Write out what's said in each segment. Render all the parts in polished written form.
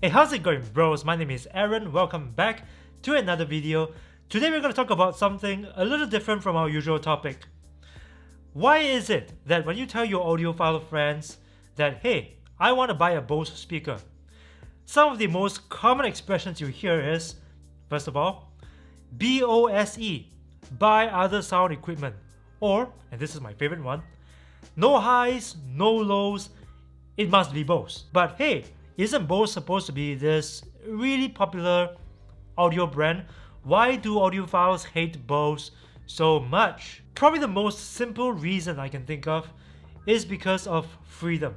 Hey, how's it going, bros? My name is Aaron. Welcome back to another video. Today we're going to talk about something a little different from our usual topic. Why is it that when you tell your audiophile friends that, hey, I want to buy a Bose speaker, some of the most common expressions you hear is, first of all, BOSE, buy other sound equipment, or, and this is my favorite one, no highs, no lows, it must be Bose. But hey, isn't Bose supposed to be this really popular audio brand? Why do audiophiles hate Bose so much? Probably the most simple reason I can think of is because of freedom.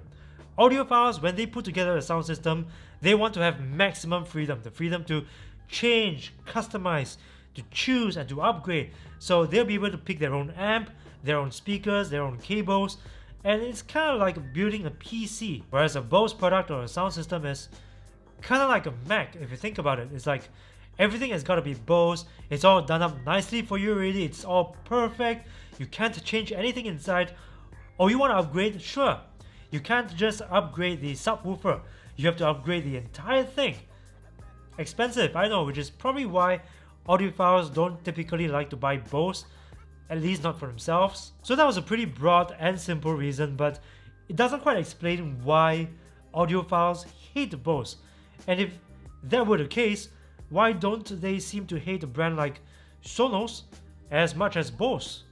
Audiophiles, when they put together a sound system, they want to have maximum freedom, the freedom to change, customize, to choose and to upgrade. So they'll be able to pick their own amp, their own speakers, their own cables, and it's kind of like building a PC. Whereas a Bose product or a sound system is kind of like a Mac, if you think about it. It's like everything has got to be Bose, it's all done up nicely for you already, it's all perfect, you can't change anything inside. Or you want to upgrade? Sure. You can't just upgrade the subwoofer, you have to upgrade the entire thing. Expensive, I know, which is probably why audiophiles don't typically like to buy Bose, at least not for themselves. So that was a pretty broad and simple reason, but it doesn't quite explain why audiophiles hate Bose. And if that were the case, why don't they seem to hate a brand like Sonos as much as Bose?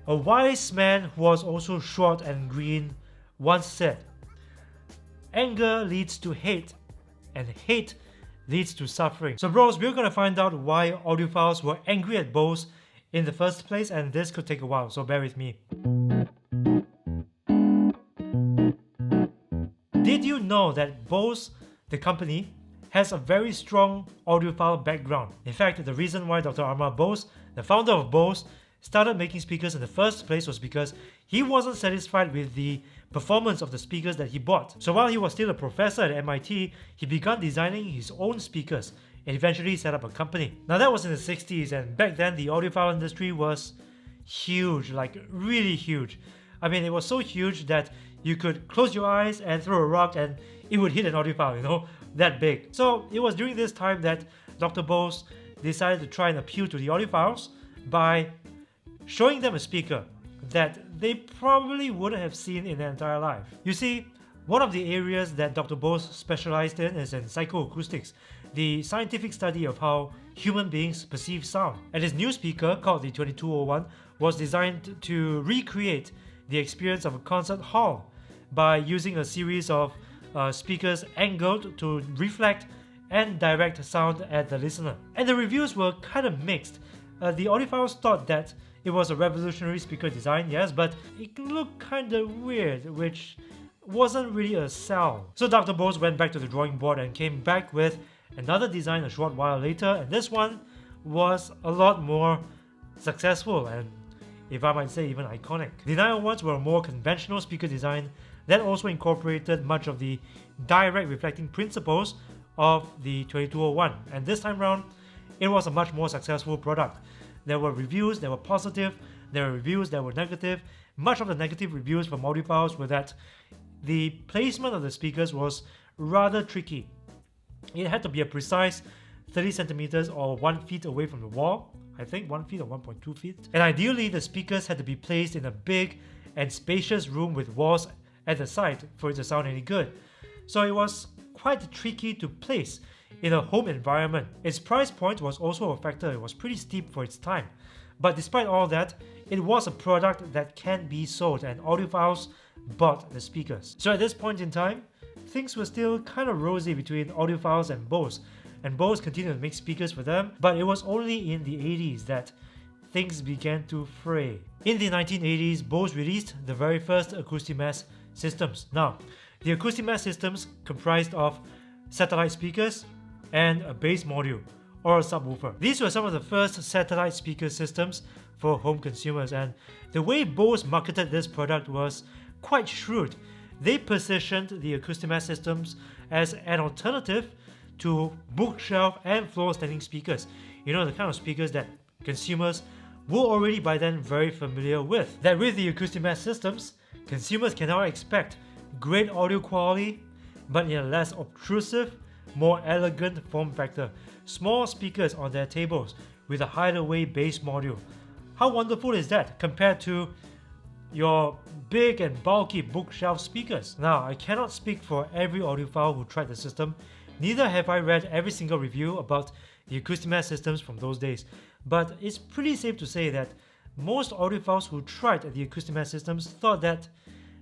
A wise man who was also short and green once said, "Anger leads to hate, and hate leads to suffering." So bros, we're gonna find out why audiophiles were angry at Bose in the first place, and this could take a while, so bear with me. Did you know that Bose, the company, has a very strong audiophile background? In fact, the reason why Dr. Amar Bose, the founder of Bose, started making speakers in the first place was because he wasn't satisfied with the performance of the speakers that he bought. So while he was still a professor at MIT, he began designing his own speakers and eventually set up a company. Now that was in the 60s, and back then the audiophile industry was huge, like really huge. I mean, it was so huge that you could close your eyes and throw a rock and it would hit an audiophile, you know, that big. So it was during this time that Dr. Bose decided to try and appeal to the audiophiles by showing them a speaker that they probably wouldn't have seen in their entire life. You see, one of the areas that Dr. Bose specialized in is in psychoacoustics, the scientific study of how human beings perceive sound. And his new speaker, called the 2201, was designed to recreate the experience of a concert hall by using a series of speakers angled to reflect and direct sound at the listener. And the reviews were kind of mixed. The audiophiles thought that it was a revolutionary speaker design, yes, but it looked kind of weird, which wasn't really a sell. So Dr. Bose went back to the drawing board and came back with another design a short while later, and this one was a lot more successful and, if I might say, even iconic. The 901s were a more conventional speaker design that also incorporated much of the direct reflecting principles of the 2201, and this time round, it was a much more successful product. There were reviews that were positive, there were reviews that were negative. Much of the negative reviews from audiophiles were that the placement of the speakers was rather tricky. It had to be a precise 30 centimeters or 1 feet away from the wall, I think 1 feet or 1.2 feet. And ideally, the speakers had to be placed in a big and spacious room with walls at the side for it to sound any good. So it was quite tricky to place in a home environment. Its price point was also a factor. It was pretty steep for its time. But despite all that, it was a product that can be sold, and audiophiles bought the speakers. So at this point in time, things were still kind of rosy between audiophiles and Bose continued to make speakers for them, but it was only in the 80s that things began to fray. In the 1980s, Bose released the very first Acoustimass systems. Now, the Acoustimass systems comprised of satellite speakers and a bass module, or a subwoofer. These were some of the first satellite speaker systems for home consumers, and the way Bose marketed this product was quite shrewd. They positioned the Acoustimass systems as an alternative to bookshelf and floor standing speakers. You know, the kind of speakers that consumers were already by then very familiar with. That with the Acoustimass systems, consumers can now expect great audio quality but in a less obtrusive, more elegant form factor. Small speakers on their tables with a hideaway bass module. How wonderful is that compared to your big and bulky bookshelf speakers? Now, I cannot speak for every audiophile who tried the system, neither have I read every single review about the Acoustimass systems from those days, but it's pretty safe to say that most audiophiles who tried the Acoustimass systems thought that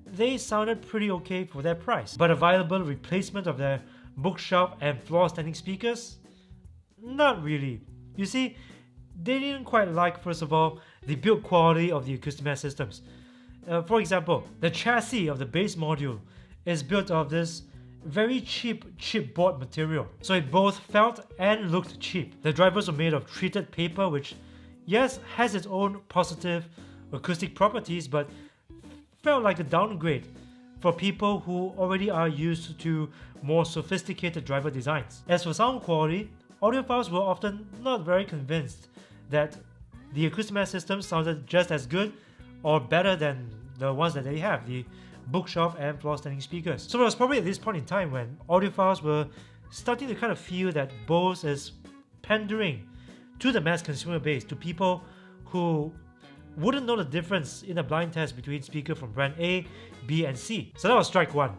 they sounded pretty okay for their price. But a viable replacement of their bookshelf and floor standing speakers? Not really. You see, they didn't quite like, first of all, the build quality of the Acoustimass systems. For example, the chassis of the bass module is built of this very cheap chipboard material, so it both felt and looked cheap. The drivers were made of treated paper, which, yes, has its own positive acoustic properties, but felt like a downgrade for people who already are used to more sophisticated driver designs. As for sound quality, audiophiles were often not very convinced that the Acoustimass system sounded just as good or better than the ones that they have, the bookshelf and floor standing speakers. So it was probably at this point in time when audiophiles were starting to kind of feel that Bose is pandering to the mass consumer base, to people who wouldn't know the difference in a blind test between speaker from brand A, B and C. So that was strike 1.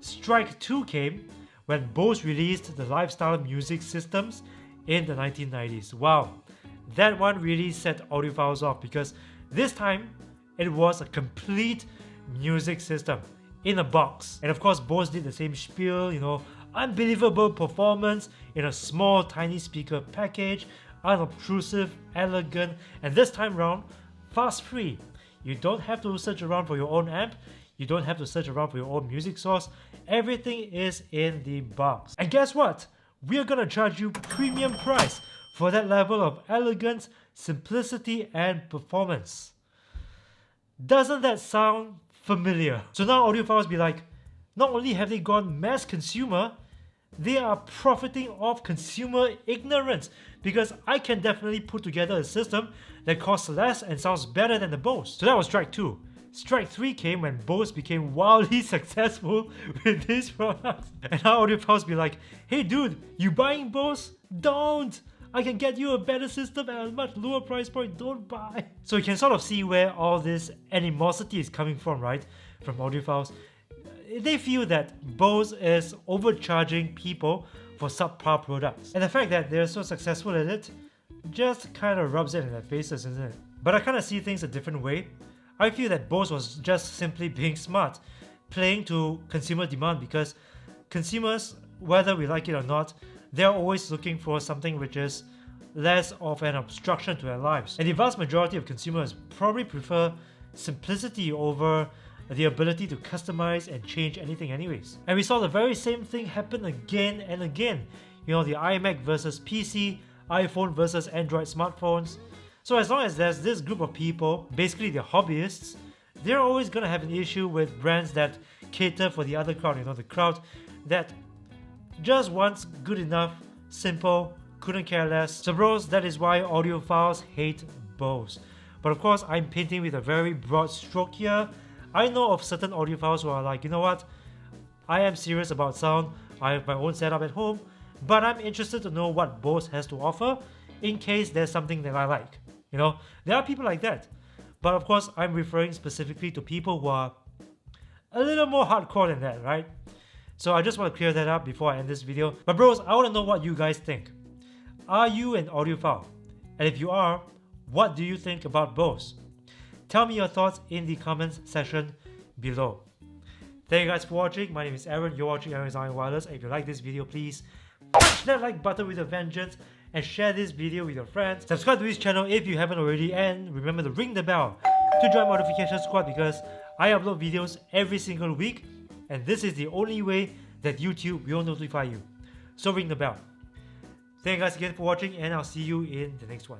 Strike 2 came when Bose released the lifestyle music systems in the 1990s. Wow, that one really set audiophiles off, because this time it was a complete music system in a box. And of course, Bose did the same spiel, unbelievable performance in a small tiny speaker package, unobtrusive, elegant, and this time round, fast free. You don't have to search around for your own amp, you don't have to search around for your own music source, everything is in the box. And guess what? We're gonna charge you premium price for that level of elegance, simplicity and performance. Doesn't that sound familiar? So now audiophiles be like, not only have they gone mass consumer, they are profiting off consumer ignorance, because I can definitely put together a system that costs less and sounds better than the Bose. So that was strike 2. Strike 3 came when Bose became wildly successful with these products. And now audiophiles be like, hey dude, you buying Bose? Don't! I can get you a better system at a much lower price point, don't buy. So you can sort of see where all this animosity is coming from, right? From audiophiles. They feel that Bose is overcharging people for subpar products. And the fact that they're so successful at it just kind of rubs it in their faces, isn't it? But I kind of see things a different way. I feel that Bose was just simply being smart, playing to consumer demand, because consumers, whether we like it or not, they're always looking for something which is less of an obstruction to their lives. And the vast majority of consumers probably prefer simplicity over the ability to customize and change anything anyways. And we saw the very same thing happen again and again. The iMac versus PC, iPhone versus Android smartphones. So as long as there's this group of people, basically the hobbyists, they're always gonna have an issue with brands that cater for the other crowd, the crowd that just wants good enough, simple, couldn't care less. So bros, that is why audiophiles hate Bose. But of course, I'm painting with a very broad stroke here. I know of certain audiophiles who are like, you know what, I am serious about sound, I have my own setup at home, but I'm interested to know what Bose has to offer in case there's something that I like. There are people like that. But of course, I'm referring specifically to people who are a little more hardcore than that, right? So I just want to clear that up before I end this video. But bros, I want to know what you guys think. Are you an audiophile? And if you are, what do you think about Bose? Tell me your thoughts in the comments section below. Thank you guys for watching. My name is Aaron. You're watching Aaron's Audiophiles. If you like this video, please punch that like button with a vengeance and share this video with your friends. Subscribe to this channel if you haven't already, and remember to ring the bell to join my notification squad, because I upload videos every single week, and this is the only way that YouTube will notify you. So ring the bell. Thank you guys again for watching, and I'll see you in the next one.